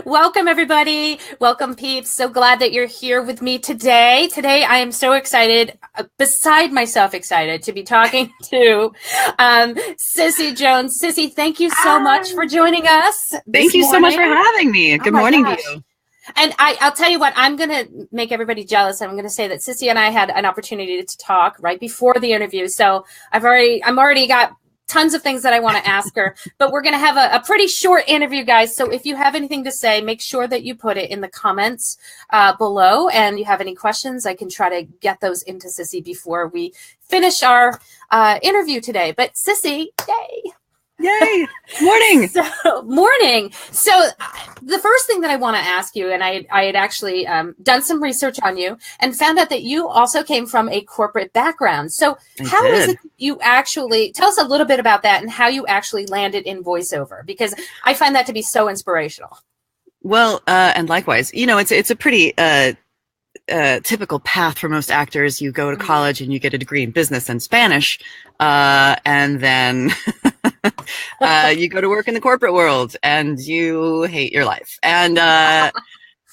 Welcome, everybody. Welcome, Peeps. So glad that you're here with me today. Today, I am so excited, beside myself excited, to be talking to Cissy Jones. Cissy, thank you so much for joining us Thank this you so much for morning. having me. Good morning to you. And I'll tell you what, I'm going to make everybody jealous. I'm going to say that Cissy and I had an opportunity to talk right before the interview. So I'm already got tons of things that I want to ask her, but we're going to have a pretty short interview, guys. So if you have anything to say, make sure that you put it in the comments below. And you have any questions, I can try to get those into Cissy before we finish our interview today. But Cissy, yay! Yay! Morning. Morning. So the first thing that I want to ask you, and I had actually done some research on you and found out that you also came from a corporate background. So how is it you actually, tell us a little bit about that and how you actually landed in voiceover, because I find that to be so inspirational. Well, and likewise, it's a pretty typical path for most actors. You go to college and you get a degree in business and Spanish, and then you go to work in the corporate world and you hate your life. And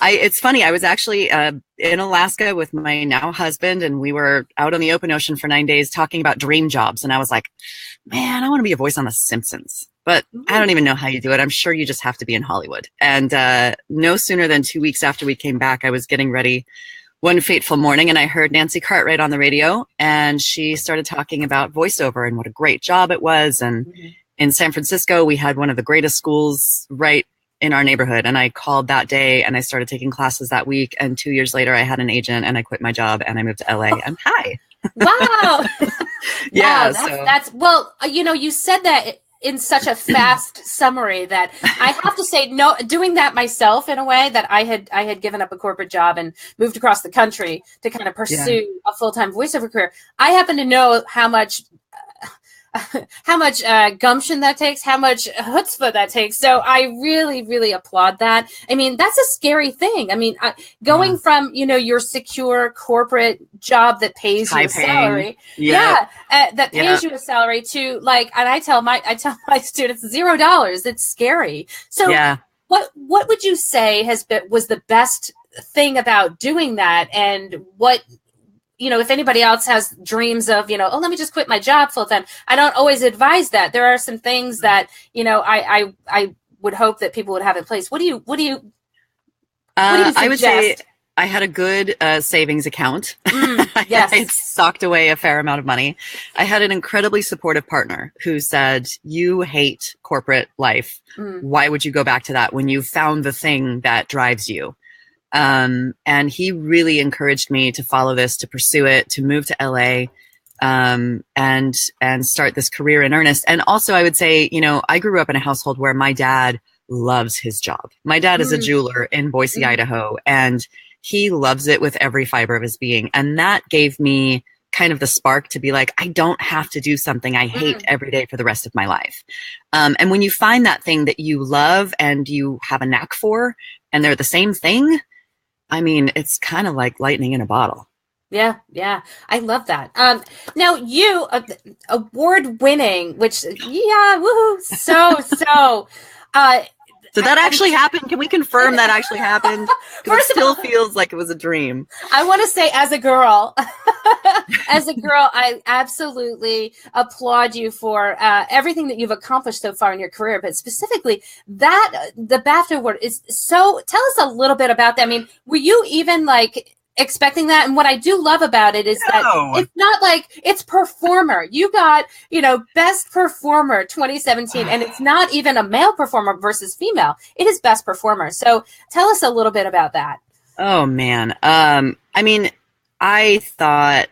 it's funny, I was actually in Alaska with my now husband, and we were out on the open ocean for 9 days talking about dream jobs. And I was like, man, I want to be a voice on The Simpsons, but I don't even know how you do it. I'm sure you just have to be in Hollywood. And no sooner than 2 weeks after we came back, I was getting ready one fateful morning, and I heard Nancy Cartwright on the radio, and she started talking about voiceover and what a great job it was. And in San Francisco, we had one of the greatest schools right in our neighborhood. And I called that day and I started taking classes that week. And 2 years later, I had an agent and I quit my job and I moved to LA. And hi. Wow. Yeah. Wow, that's well, you said that in such a fast summary that I have to say, no, doing that myself in a way that I had given up a corporate job and moved across the country to kind of pursue a full-time voiceover career. I happen to know how much gumption that takes, how much chutzpah that takes. So I really, really applaud that. I mean, that's a scary thing. I mean, going from, your secure corporate job that pays you a salary. That pays you a salary to and I tell my students $0. It's scary. So what would you say was the best thing about doing that, and what, if anybody else has dreams of, let me just quit my job full time, I don't always advise that. There are some things that, I would hope that people would have in place. What do you suggest? I would say I had a good savings account. Yes. I socked away a fair amount of money. I had an incredibly supportive partner who said, you hate corporate life. Why would you go back to that when you found the thing that drives you? And he really encouraged me to follow this, to pursue it, to move to LA, and start this career in earnest. And also I would say, I grew up in a household where my dad loves his job. My dad is a jeweler in Boise, Idaho, and he loves it with every fiber of his being. And that gave me kind of the spark to be like, I don't have to do something I hate every day for the rest of my life. And when you find that thing that you love and you have a knack for, and they're the same thing, I mean, it's kind of like lightning in a bottle. Yeah. I love that. Now you, award winning, which, woohoo. So that actually happened. Can we confirm that actually happened? Because it still feels like it was a dream. I want to say, as a girl, I absolutely applaud you for everything that you've accomplished so far in your career, but specifically that the BAFTA award is so. Tell us a little bit about that. I mean, were you even expecting that? And what I do love about it is that it's not it's performer. You got, best performer 2017, and it's not even a male performer versus female. It is best performer. So tell us a little bit about that. Oh man. I mean, I thought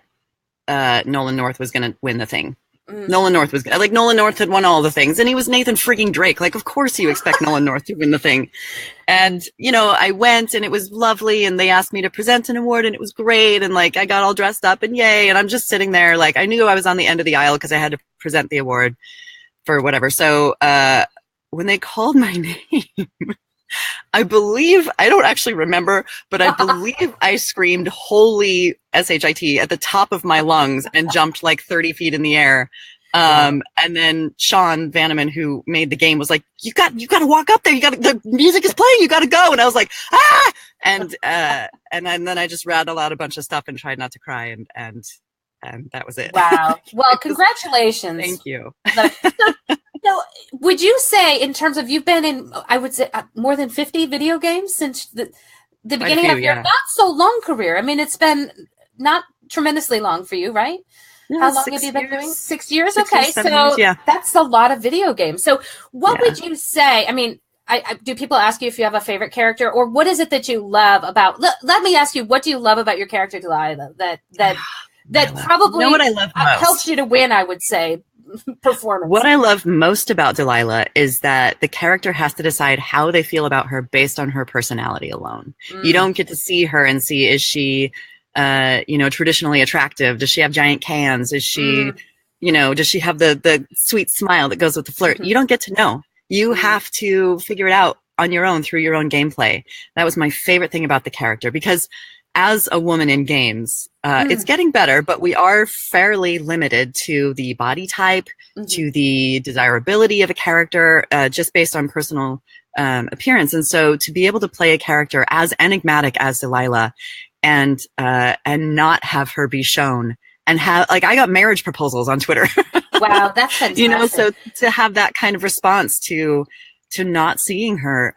Nolan North was going to win the thing. Nolan North was Nolan North had won all the things, and he was Nathan freaking Drake. Of course you expect Nolan North to win the thing. And, I went and it was lovely, and they asked me to present an award, and it was great. And I got all dressed up and yay. And I'm just sitting there. I knew I was on the end of the aisle because I had to present the award for whatever. So, when they called my name, I don't actually remember, but I believe I screamed holy SHIT at the top of my lungs and jumped 30 feet in the air. And then Sean Vanneman, who made the game, was like, you got to walk up there. The music is playing. You got to go. And I was like, ah! And then I just rattled out a bunch of stuff and tried not to cry. And that was it. Wow. Well, congratulations. Thank you. So, would you say, in terms of, you've been in, I would say, more than 50 video games since the beginning of your not so long career? I mean, it's been not tremendously long for you, right? Yeah, how long have you been doing? 6 years? Okay, years, 7 years, yeah. That's a lot of video games. So what would you say? I mean, do people ask you if you have a favorite character, or what is it that you love about? Let me ask you, what do you love about your character, Delilah? That probably what I love most helps you to win, I would say, performance. What I love most about Delilah is that the character has to decide how they feel about her based on her personality alone. You don't get to see her and see, is she traditionally attractive? Does she have giant cans? Is she, does she have the sweet smile that goes with the flirt? You don't get to know. You have to figure it out on your own through your own gameplay. That was my favorite thing about the character, because as a woman in games, it's getting better, but we are fairly limited to the body type, to the desirability of a character, just based on personal appearance. And so to be able to play a character as enigmatic as Delilah and not have her be shown, and have, like, I got marriage proposals on Twitter. Wow, that's fantastic. So to have that kind of response to not seeing her,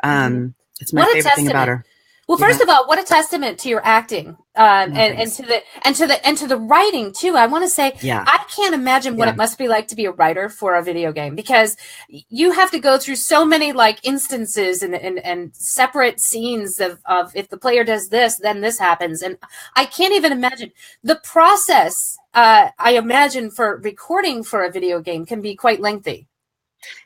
it's my favorite thing about her. Well, first of all, what a testament to your acting, and to the writing too. I want to say, I can't imagine what it must be like to be a writer for a video game, because you have to go through so many instances and separate scenes of if the player does this, then this happens, and I can't even imagine the process. I imagine for recording for a video game can be quite lengthy.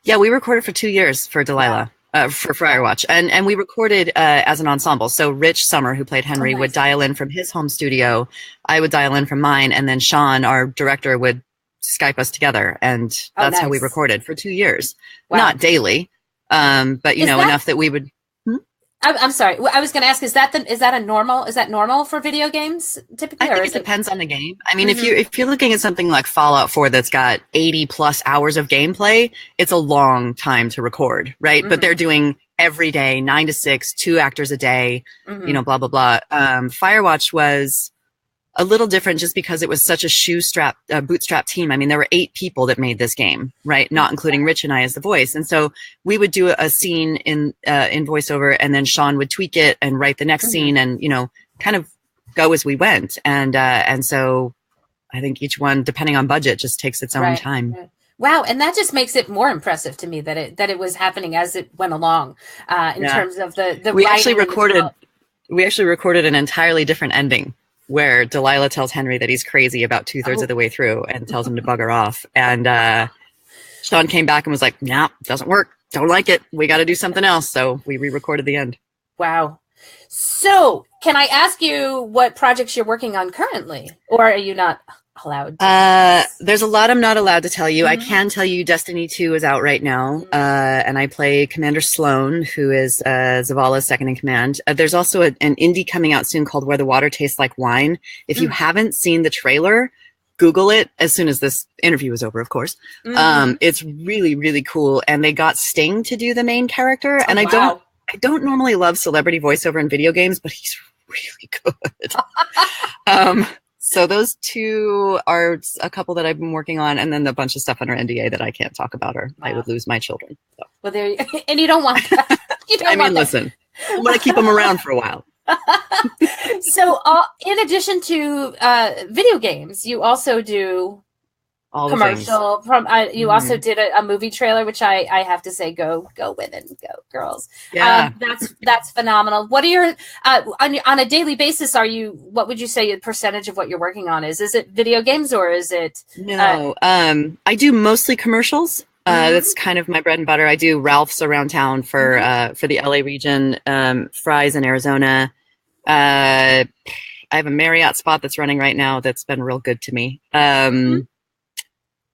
Yeah, we recorded for 2 years for Delilah. For Firewatch, and we recorded as an ensemble. So Rich Summer, who played Henry, would dial in from his home studio. I would dial in from mine, and then Sean, our director, would Skype us together, and that's how we recorded for 2 years. Wow. Not daily, but enough that we would. I'm sorry. I was going to ask: is that normal for video games typically? I think it depends on the game. I mean, if you're looking at something like Fallout 4 that's got 80+ hours of gameplay, it's a long time to record, right? But they're doing every day, 9 to 6, 2 actors a day, blah blah blah. Firewatch was a little different just because it was such a bootstrap team. I mean, there were 8 people that made this game, right? Not including Rich and I as the voice. And so we would do a scene in voiceover, and then Sean would tweak it and write the next scene, and, kind of go as we went. And so I think each one, depending on budget, just takes its own time. Right. Wow, and that just makes it more impressive to me that it was happening as it went along, in terms of the we actually recorded an entirely different ending, where Delilah tells Henry that he's crazy about 2/3 of the way through and tells him to bugger off. And Sean came back and was like, nah, doesn't work. Don't like it. We got to do something else. So we re-recorded the end. Wow. So can I ask you what projects you're working on currently, or are you not allowed to? There's a lot I'm not allowed to tell you. I can tell you Destiny 2 is out right now, and I play Commander Sloan, who is Zavala's second in command. There's also an indie coming out soon called Where the Water Tastes Like Wine. If you haven't seen the trailer, Google it as soon as this interview is over, of course. It's really, really cool, and they got Sting to do the main character, and I don't normally love celebrity voiceover in video games, but he's really good. So those 2 are a couple that I've been working on, and then a bunch of stuff under NDA that I can't talk about, or I would lose my children. So. Well, and you don't want that. Listen, I want to keep them around for a while. So, in addition to video games, you also do all commercial. You also did a movie trailer, which I have to say, go women, go girls. Yeah, that's phenomenal. What are your on a daily basis? What would you say the percentage of what you're working on is? Is it video games, or is it? No, I do mostly commercials. That's kind of my bread and butter. I do Ralph's around town for the LA region, Fry's in Arizona. I have a Marriott spot that's running right now that's been real good to me.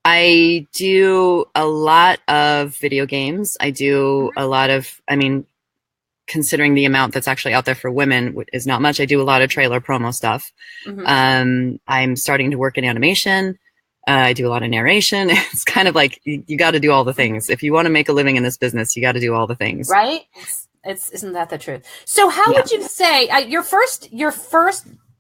I do a lot of video games. I do a lot of, considering the amount that's actually out there for women is not much. I do a lot of trailer promo stuff. I'm starting to work in animation. I do a lot of narration. It's kind of like you got to do all the things. If you want to make a living in this business, you got to do all the things. Right? Isn't that the truth? So how would you say your first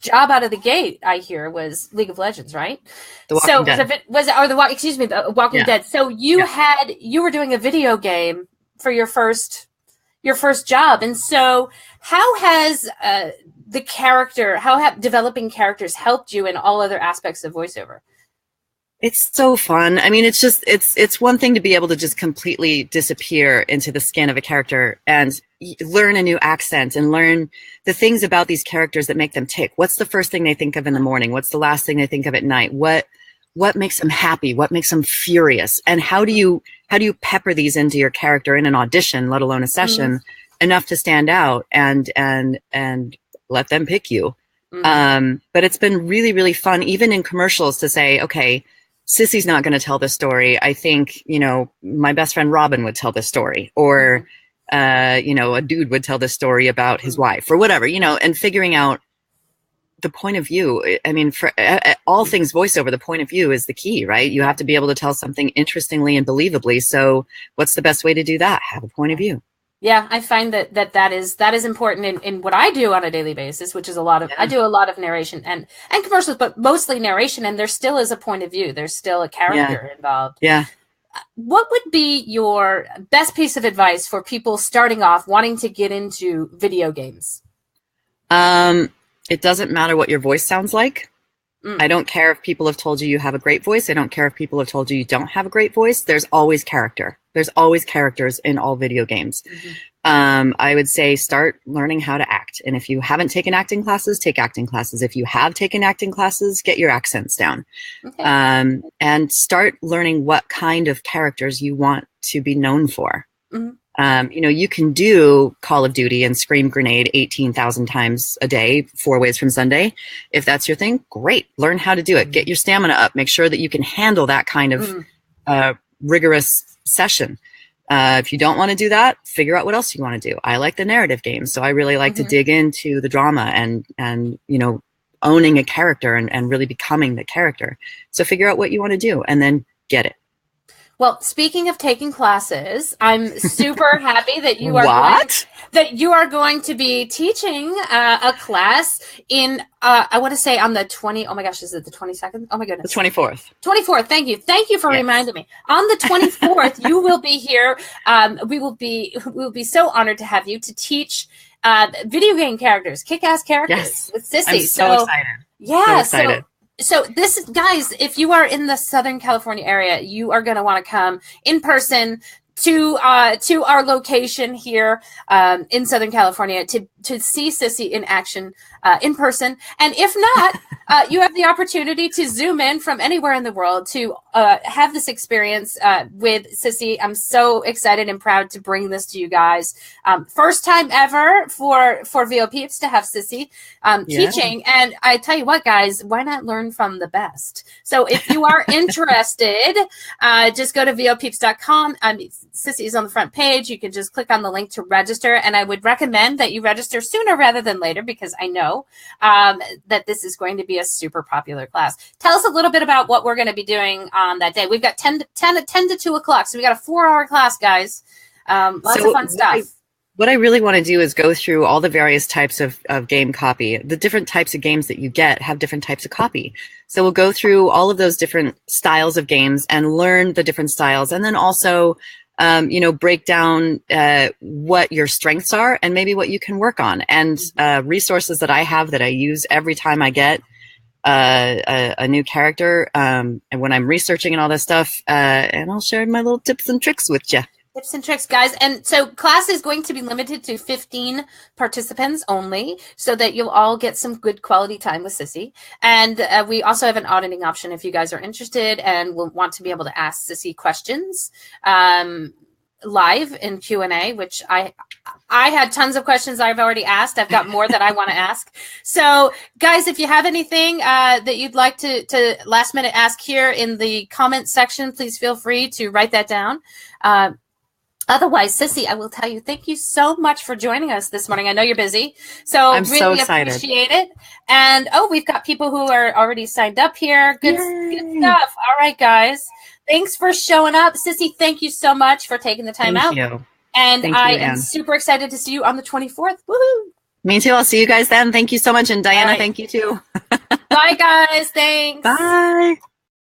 job out of the gate, I hear, was League of Legends, right? The Walking Dead. The Walking Dead. So you were doing a video game for your first job. And so how has developing characters helped you in all other aspects of voiceover? It's so fun. I mean, it's one thing to be able to just completely disappear into the skin of a character and learn a new accent and learn the things about these characters that make them tick. What's the first thing they think of in the morning? What's the last thing they think of at night? What makes them happy? What makes them furious? And how do you pepper these into your character in an audition, let alone a session, enough to stand out and let them pick you? But it's been really, really fun, even in commercials, to say, okay, Cissy's not going to tell this story. I think, my best friend Robin would tell this story, or, a dude would tell this story about his wife or whatever, and figuring out the point of view. I mean, for all things voiceover, the point of view is the key, right? You have to be able to tell something interestingly and believably. So what's the best way to do that? Have a point of view. Yeah, I find that is important in what I do on a daily basis, which is I do a lot of narration and commercials, but mostly narration, and there still is a point of view. There's still a character involved. Yeah. What would be your best piece of advice for people starting off wanting to get into video games? It doesn't matter what your voice sounds like. I don't care if people have told you have a great voice. I don't care if people have told you don't have a great voice. There's always character. There's always characters in all video games. I would say start learning how to act. And if you haven't taken acting classes, take acting classes. If you have taken acting classes, get your accents down. Okay. And start learning what kind of characters you want to be known for. You can do Call of Duty and Scream Grenade 18,000 times a day, 4 ways from Sunday. If that's your thing, great. Learn how to do it. Get your stamina up. Make sure that you can handle that kind of rigorous session. If you don't want to do that, figure out what else you want to do. I like the narrative games, so I really like to dig into the drama and owning a character and really becoming the character. So figure out what you want to do and then get it. Well, speaking of taking classes, I'm super happy that you are going to be teaching a class in I want to say on the 20. Oh my gosh, is it the 22nd? Oh my goodness, the 24th. 24th. Thank you for reminding me. On the 24th, you will be here. We will be so honored to have you to teach video game characters, kick-ass characters with Cissy. I'm so excited. Yeah, so excited. So this, guys, if you are in the Southern California area, you are going to want to come in person to our location here in Southern California to see Cissy in action in person. And if not, you have the opportunity to zoom in from anywhere in the world to have this experience with Cissy. I'm so excited and proud to bring this to you guys. First time ever for VO Peeps to have Cissy teaching. And I tell you what, guys, why not learn from the best? So if you are interested, just go to vopeeps.com. Cissy is on the front page. You can just click on the link to register. And I would recommend that you register sooner rather than later, because I know that this is going to be a super popular class. Tell us a little bit about what we're going to be doing on that day. We've got 10 to 2 o'clock. So we got a 4-hour class, guys. Lots of fun stuff. What I really want to do is go through all the various types of game copy. The different types of games that you get have different types of copy. So we'll go through all of those different styles of games and learn the different styles, and then also break down what your strengths are and maybe what you can work on, and resources that I have that I use every time I get a new character, and when I'm researching and all this stuff, and I'll share my little tips and tricks with you. Tips and tricks, guys. And so class is going to be limited to 15 participants only, so that you'll all get some good quality time with Cissy. And we also have an auditing option if you guys are interested and will want to be able to ask Cissy questions live in Q&A, which I had tons of questions I've already asked. I've got more that I want to ask. So guys, if you have anything that you'd like to last minute ask here in the comment section, please feel free to write that down. Otherwise, Cissy, I will tell you, thank you so much for joining us this morning. I know you're busy, so I'm really so excited. Appreciate it. And we've got people who are already signed up here. Good stuff. All right, guys. Thanks for showing up. Cissy, thank you so much for taking the time out. Thank you. And I am super excited to see you on the 24th. Woohoo! Me too. I'll see you guys then. Thank you so much. And Diana, thank you too. Bye, guys. Thanks. Bye.